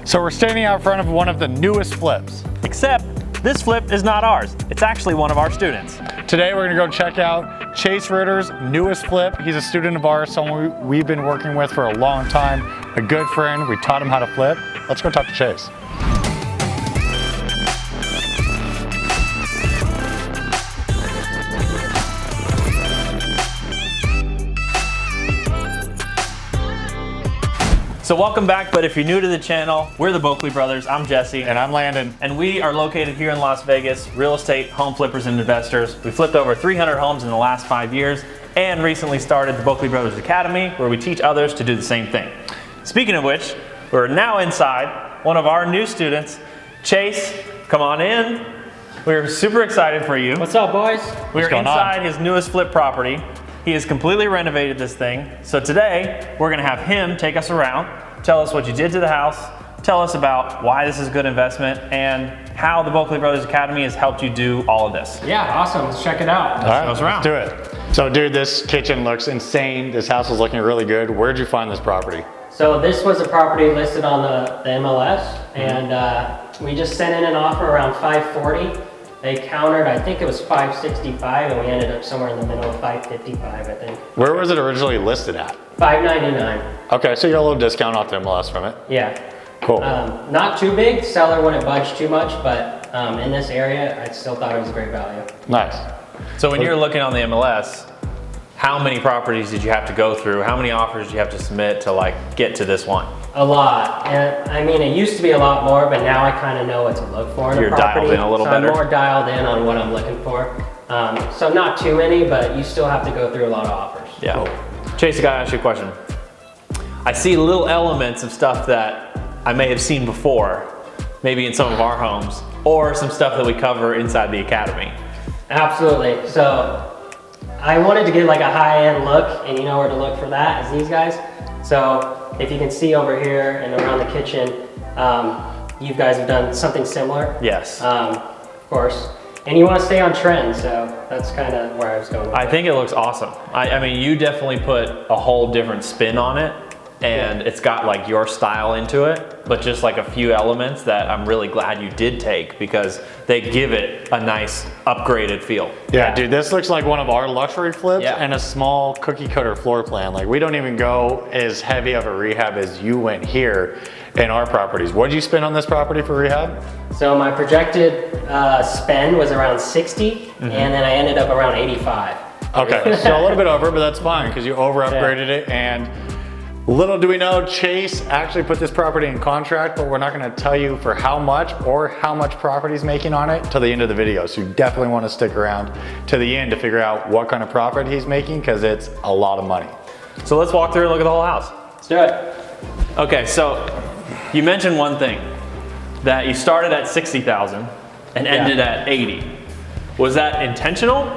So we're standing out front of one of the newest flips. Except this flip is not ours. It's actually one of our students. Today we're gonna go check out Chase Ritter's newest flip. He's a student of ours, someone we've been working with for a long time, a good friend. We taught him how to flip. Let's go talk to Chase. So welcome back, but if you're new to the channel, we're the Boeckle Brothers. I'm Jesse. And I'm Landon. And we are located here in Las Vegas, real estate, home flippers and investors. We flipped over 300 homes in the last 5 years and recently started the Boeckle Brothers Academy, where we teach others to do the same thing. Speaking of which, we're now inside one of our new students, Chase. Come on in. We're super excited for you. What's up, boys? We're inside his newest flip property. He has completely renovated this thing. So today, we're gonna have him take us around, tell us what you did to the house, tell us about why this is a good investment, and how the Boeckle Brothers Academy has helped you do all of this. Yeah, awesome. Let's check it out. All right, let's do it. So dude, this kitchen looks insane. This house is looking really good. Where'd you find this property? So this was a property listed on the MLS, and we just sent in an offer around 540. They countered, I think it was 565, and we ended up somewhere in the middle of 555, I think. Where was it originally listed at? 599. Okay, so you got a little discount off the MLS from it. Yeah. Cool. Not too big, seller wouldn't budge too much, but in this area, I still thought it was great value. Nice. So when you're looking on the MLS, how many properties did you have to go through? How many offers did you have to submit to like get to this one? A lot, and I mean, it used to be a lot more, but now I kind of know what to look for in a property. You're dialed in a little better? I'm more dialed in on what I'm looking for. So not too many, but you still have to go through a lot of offers. Yeah. Chase, I gotta ask you a question. I see little elements of stuff that I may have seen before, maybe in some of our homes, or some stuff that we cover inside the academy. Absolutely. So I wanted to get like a high-end look, and you know where to look for that is these guys. So if you can see over here and around the kitchen, you guys have done something similar. Yes. Of course. And you want to stay on trend, so that's kind of where I was going with I think it looks awesome. I mean, you definitely put a whole different spin on it, and it's got like your style into it, but just like a few elements that I'm really glad you did take, because they give it a nice upgraded feel. Yeah, dude, this looks like one of our luxury flips Yeah. and a small cookie cutter floor plan. Like, we don't even go as heavy of a rehab as you went here in our properties. What did you spend on this property for rehab? So my projected spend was around 60, and then I ended up around 85. Okay, so a little bit over, but that's fine because you over upgraded it. And little do we know, Chase actually put this property in contract, but we're not gonna tell you for how much or how much property's making on it till the end of the video. So you definitely wanna stick around to the end to figure out what kind of profit he's making, because it's a lot of money. So let's walk through and look at the whole house. Let's do it. Okay, so you mentioned one thing, that you started at 60,000 and ended at 80. Was that intentional?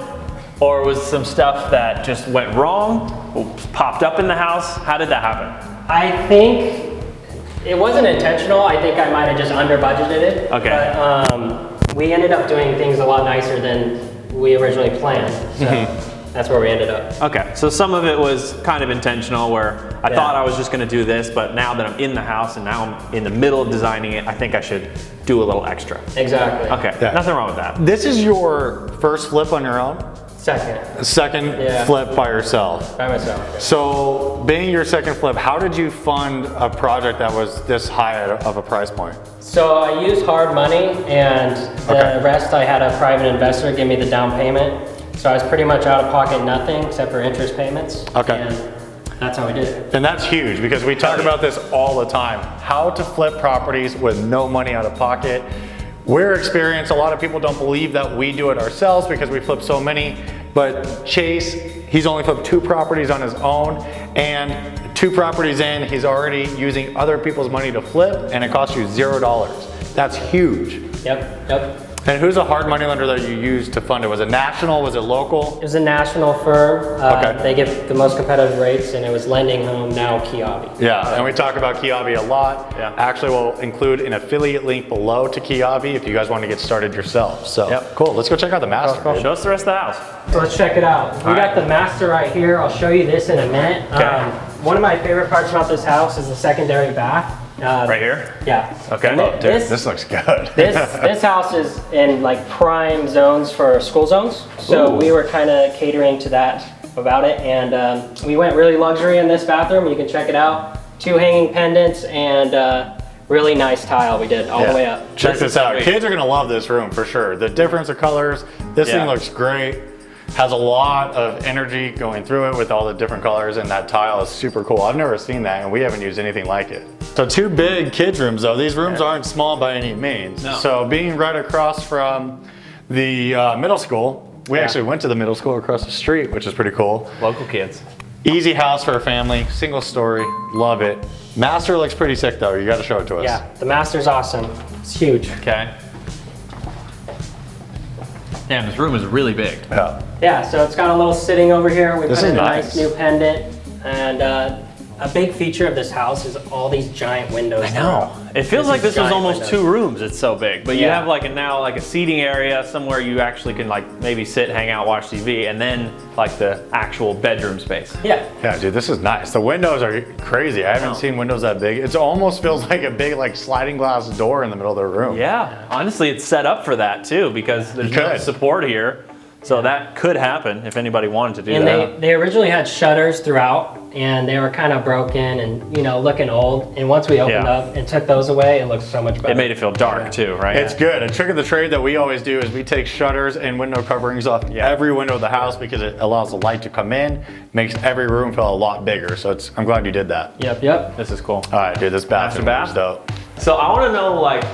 Or was some stuff that just went wrong, popped up in the house? How did that happen? I think it wasn't intentional. I think I might have just under budgeted it. Okay. But we ended up doing things a lot nicer than we originally planned. So that's where we ended up. Okay, so some of it was kind of intentional, where I thought I was just gonna do this, but now that I'm in the house and now I'm in the middle of designing it, I think I should do a little extra. Exactly. Okay, nothing wrong with that. This is your first flip on your own? Second flip by yourself. By myself. So being your second flip, how did you fund a project that was this high of a price point? So I used hard money, and the rest I had a private investor give me the down payment. So I was pretty much out of pocket nothing except for interest payments. Okay. And that's how we did it. And that's huge, because we talk about this all the time. How to flip properties with no money out of pocket. We're experienced. A lot of people don't believe that we do it ourselves because we flip so many, but Chase, he's only flipped 2 properties on his own, and 2 properties in, he's already using other people's money to flip, and it costs you $0. That's huge. Yep. And who's a hard money lender that you used to fund it? Was it national? Was it local? It was a national firm. Okay. They give the most competitive rates, and it was Lending Home, now Kiavi. Yeah, and we talk about Kiavi a lot. Yeah. Actually, we'll include an affiliate link below to Kiavi if you guys want to get started yourself. So, cool. Let's go check out the master. Show us the rest of the house. So let's check it out. We got the master right here. I'll show you this in a minute. Okay. One of my favorite parts about this house is the secondary bath. Right here? Yeah. Okay. And Oh, dude, this looks good. this house is in like prime zones for school zones. So we were kind of catering to that about it. And we went really luxury in this bathroom. You can check it out. 2 hanging pendants and really nice tile we did all the way up. Check this out. Kids are gonna love this room for sure. The difference of colors, this thing looks great. Has a lot of energy going through it with all the different colors, and that tile is super cool. I've never seen that, and we haven't used anything like it. So 2 big kids rooms though. These rooms aren't small by any means. No. So being right across from the middle school, we actually went to the middle school across the street, which is pretty cool. Local kids. Easy house for a family, single story, love it. Master looks pretty sick though, you gotta show it to us. Yeah, the master's awesome. It's huge. Okay. Damn, this room is really big. Yeah. Yeah, so it's got a little sitting over here. We This put is in a nice. nice new pendant. And a big feature of this house is all these giant windows. I know. It feels like this was giant almost windows. 2 rooms. It's so big. But you Yeah. have like a seating area somewhere you actually can like maybe sit, hang out, watch TV, and then like the actual bedroom space. Yeah. Yeah, dude, this is nice. The windows are crazy. I haven't seen windows that big. It almost feels like a big like sliding glass door in the middle of the room. Yeah. Honestly, it's set up for that too because there's no Good. support here. So that could happen if anybody wanted to do And that. they originally had shutters throughout, and they were kind of broken and looking old. And once we opened up and took those away, it looks so much better. It made it feel dark too, right? It's good. A trick of the trade that we always do is we take shutters and window coverings off every window of the house because it allows the light to come in, makes every room feel a lot bigger. So I'm glad you did that. Yep. This is cool. All right, dude, this bathroom bath? is dope. So I want to know, like,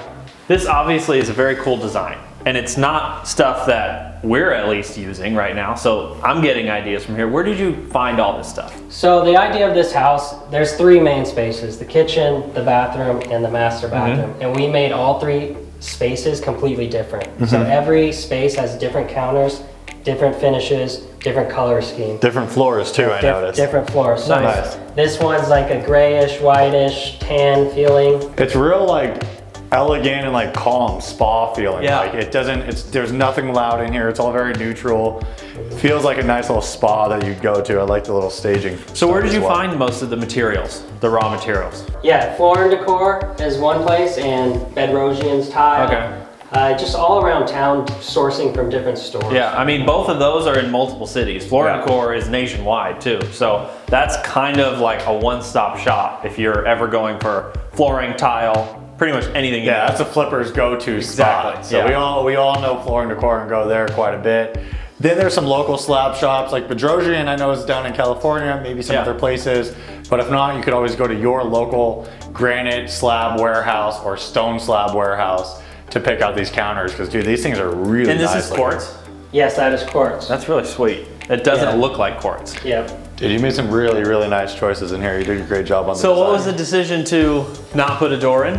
this obviously is a very cool design, and it's not stuff that we're at least using right now. So I'm getting ideas from here. Where did you find all this stuff? So the idea of this house, there's 3 main spaces: the kitchen, the bathroom, and the master bathroom. And we made all 3 spaces completely different. So every space has different counters, different finishes, different color scheme. Different floors too, I noticed. Different floors. So Nice. this one's like a grayish, whitish, tan feeling. It's real like elegant and like calm spa feeling. Yeah. Like there's nothing loud in here. It's all very neutral. Feels like a nice little spa that you'd go to. I like the little staging. So where did stuff you as well. find most of the materials, the raw materials? Yeah, floor and decor is one place, and Bedrosian's tile. Okay. Just all around town, sourcing from different stores. Yeah, I mean, both of those are in multiple cities. Floor and Decor is nationwide too. So that's kind of like a one-stop shop if you're ever going for flooring, tile, pretty much anything. Yeah, that's a flipper's go-to spot. Exactly, So yeah. we all know Floor and Decor and go there quite a bit. Then there's some local slab shops like Bedrosian, I know is down in California, maybe some other places. But if not, you could always go to your local granite slab warehouse or stone slab warehouse to pick out these counters, because dude, these things are really And this nice is looking. quartz? Yes, that is quartz. That's really sweet. It doesn't look like quartz. Yep. Dude, you made some really, really nice choices in here. You did a great job on the So what was the design. decision to not put a door in?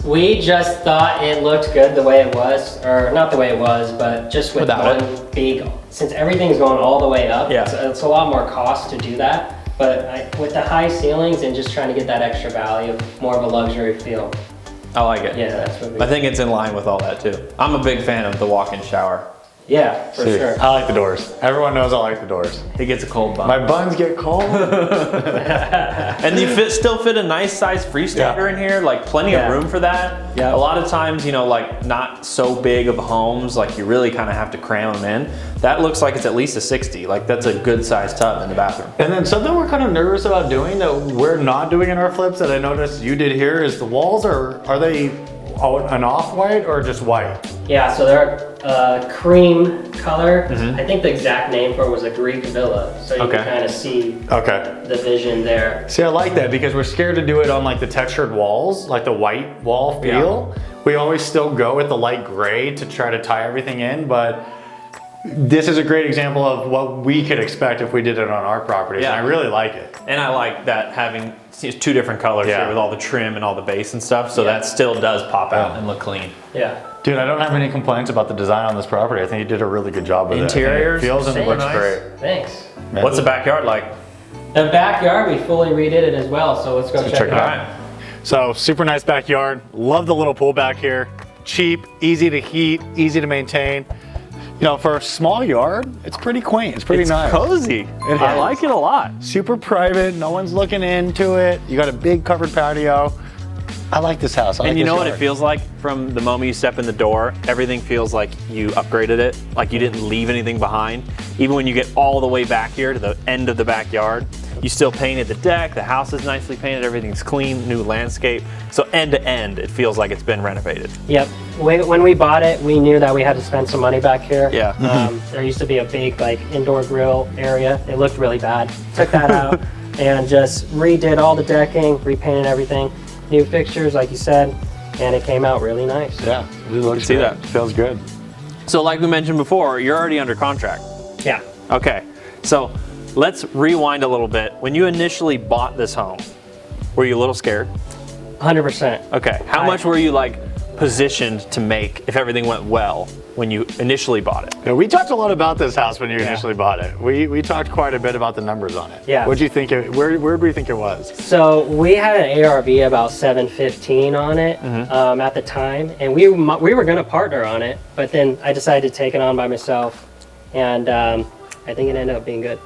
We just thought it looked good the way it was, or not the way it was, but just with Without one big, since everything's going all the way up, Yeah. it's a lot more cost to do that. But with the high ceilings and just trying to get that extra value, more of a luxury feel. I like it. Yeah, that's what we I think it's in line with all that too. I'm a big fan of the walk-in shower. Yeah, for See, sure. I like the doors. Everyone knows I like the doors. It gets a cold bump. My buns get cold. And you still fit a nice size freestander in here, like plenty of room for that. Yeah. A lot of times, like not so big of homes, like you really kind of have to cram them in. That looks like it's at least a 60. Like that's a good size tub in the bathroom. And then something we're kind of nervous about doing that we're not doing in our flips that I noticed you did here is the walls are they an off-white or just white? Yeah, so they're cream color. I think the exact name for it was a Greek villa. So you can kind of see Okay. the vision there. See, I like that because we're scared to do it on like the textured walls, like the white wall feel. We always still go with the light gray to try to tie everything in, but this is a great example of what we could expect if we did it on our property. Yeah. And I really like it. And I like that having 2 different colors here with all the trim and all the base and stuff. So that still does pop out and look clean. Yeah. Dude, I don't have any complaints about the design on this property. I think you did a really good job with Interiors, it. It feels and super looks nice. great. Thanks. Man. What's the backyard like? The backyard, we fully redid it as well, so let's go check it check it out. out. So super nice backyard. Love the little pool back here. Cheap, easy to heat, easy to maintain. For a small yard, it's pretty quaint. It's pretty nice. Cozy. It I is. like it a lot. Super private. No one's looking into it. You got a big covered patio. I like this house. I like And you this know what yard. it feels like from the moment you step in the door? Everything feels like you upgraded it, like you didn't leave anything behind. Even when you get all the way back here to the end of the backyard, you still painted the deck, the house is nicely painted, everything's clean, new landscape. So end to end, it feels like it's been renovated. Yep. When we bought it, we knew that we had to spend some money back here. Yeah. There used to be a big like indoor grill area. It looked really bad. Took that out and just redid all the decking, repainted everything, new fixtures, like you said, and it came out really nice. Yeah, it looks see good. that. Feels good. So like we mentioned before, you're already under contract. Yeah. Okay, so let's rewind a little bit. When you initially bought this home, were you a little scared? 100%. Okay, how much were you like positioned to make if everything went well when you initially bought it? Yeah, we talked a lot about this house when you initially bought it. We talked quite a bit about the numbers on it. Yeah. What'd you think? Where do we think it was? So we had an ARV about 715 on it at the time, and we were going to partner on it, but then I decided to take it on by myself, and I think it ended up being good.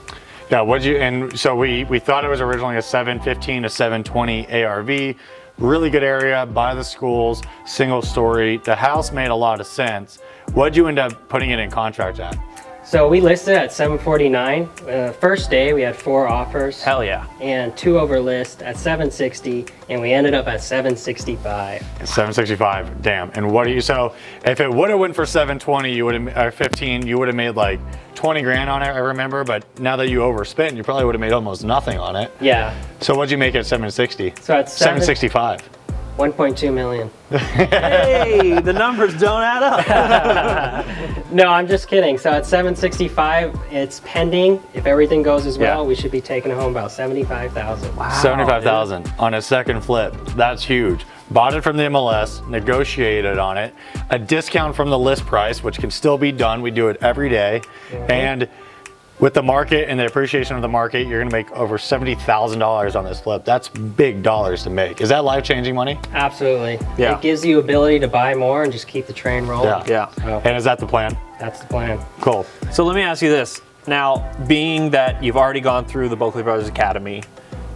Yeah. And so we thought it was originally a 715 to 720 ARV. Really good area by the schools, single story. The house made a lot of sense. What'd you end up putting it in contract at? So we listed at 749. First day we had 4 offers. Hell yeah. And 2 over list at 760, and we ended up at 765. 765. Damn. And what do you? So if it would have went for 720, you would have, or 15, you would have made like 20 grand on it. I remember. But now that you overspent, you probably would have made almost nothing on it. Yeah. So what'd you make at 760? So at 765. 1.2 million. Hey, the numbers don't add up. No, I'm just kidding. So at 765, it's pending. If everything goes as well, we should be taking home about 75,000. Wow, 75,000 on a second flip. That's huge. Bought it from the MLS, negotiated on it, a discount from the list price, which can still be done. We do it every day. And with the market and the appreciation of the market, you're gonna make over $70,000 on this flip. That's big dollars to make. Is that life-changing money? Absolutely. Yeah. It gives you ability to buy more and just keep the train rolling. Yeah. So And is that the plan? that's the plan. Cool. So let me ask you this. Now, being that you've already gone through the Boeckle Brothers Academy,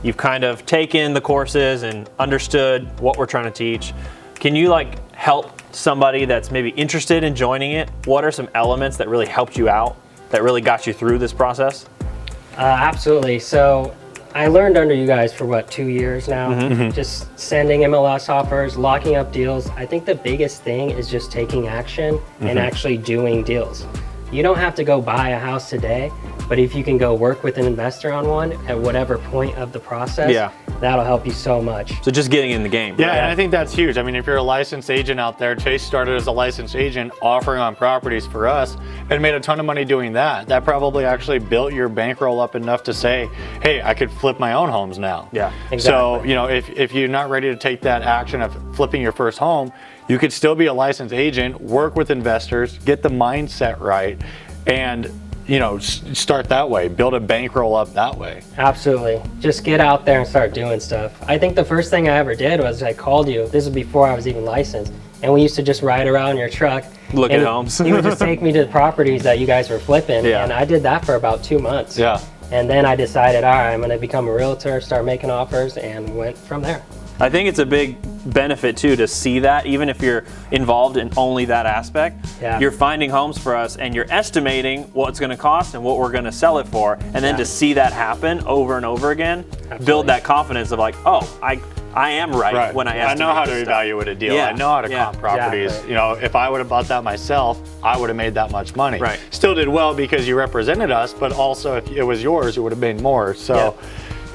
you've kind of taken the courses and understood what we're trying to teach. Can you like help somebody that's maybe interested in joining it? What are some elements that really helped you out, that really got you through this process? Absolutely. So I learned under you guys for what, 2 years now? Just sending MLS offers, locking up deals. I think the biggest thing is just taking action and actually doing deals. You don't have to go buy a house today, but if you can go work with an investor on one at whatever point of the process, that'll help you so much. So just getting in the game. Yeah, and I think that's huge. I mean, if you're a licensed agent out there, Chase started as a licensed agent offering on properties for us and made a ton of money doing that. That probably actually built your bankroll up enough to say, hey, I could flip my own homes now. Yeah, exactly. So, you know, if you're not ready to take that action of flipping your first home, you could still be a licensed agent, work with investors, get the mindset right, and you know, start that way, build a bankroll up that way. Absolutely. Just get out there and start doing stuff. I think the first thing I ever did was I called you. This is before I was even licensed. And we used to just ride around in your truck. Look at homes. You would just take me to the properties that you guys were flipping. Yeah. And I did that for about 2 months. Yeah. And then I decided, all right, I'm going to become a realtor, start making offers, and went from there. I think it's a big benefit too to see that, even if you're involved in only that aspect. Yeah. You're finding homes for us and you're estimating what it's going to cost and what we're going to sell it for, and then to see that happen over and over again, build that confidence of like, oh, I am right when I estimate. know how to this stuff. evaluate a deal. Yeah. I know how to comp properties. Exactly. You know, if I would have bought that myself, I would have made that much money. Right. Still did well because you represented us, but also if it was yours, you would have made more. So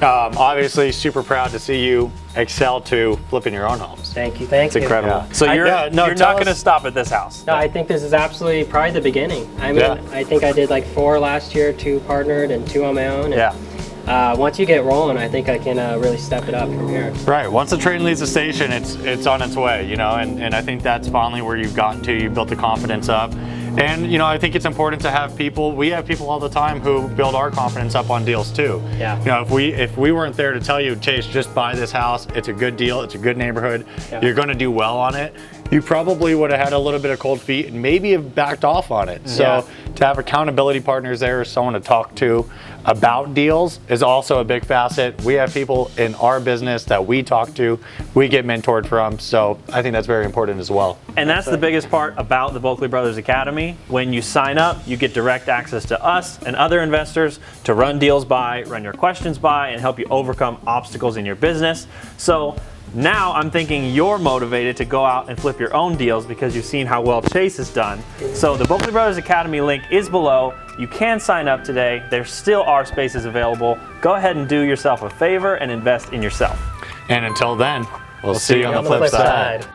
obviously super proud to see you excel to flipping your own homes. Thank you. Thank It's you. incredible. Yeah. So you're not going to stop at this house. No, I think this is absolutely probably the beginning. I mean, I think I did like 4 last year, 2 partnered and 2 on my own. And, once you get rolling, I think I can really step it up from here. Right. Once the train leaves the station, it's on its way, you know, and I think that's finally where you've gotten to. You built the confidence up. And you know, I think it's important to have people, we have people all the time who build our confidence up on deals too. Yeah. You know, if we weren't there to tell you, Chase, just buy this house, it's a good deal, it's a good neighborhood, you're gonna do well on it, you probably would have had a little bit of cold feet and maybe have backed off on it. So to have accountability partners there, or someone to talk to about deals, is also a big facet. We have people in our business that we talk to, we get mentored from, so I think that's very important as well. And that's the biggest part about the Boeckle Brothers Academy. When you sign up, you get direct access to us and other investors to run deals by, run your questions by, and help you overcome obstacles in your business. So now I'm thinking you're motivated to go out and flip your own deals because you've seen how well Chase has done. So the Boeckle Brothers Academy link is below. You can sign up today. There still are spaces available. Go ahead and do yourself a favor and invest in yourself. And until then, we'll see you on the flip side.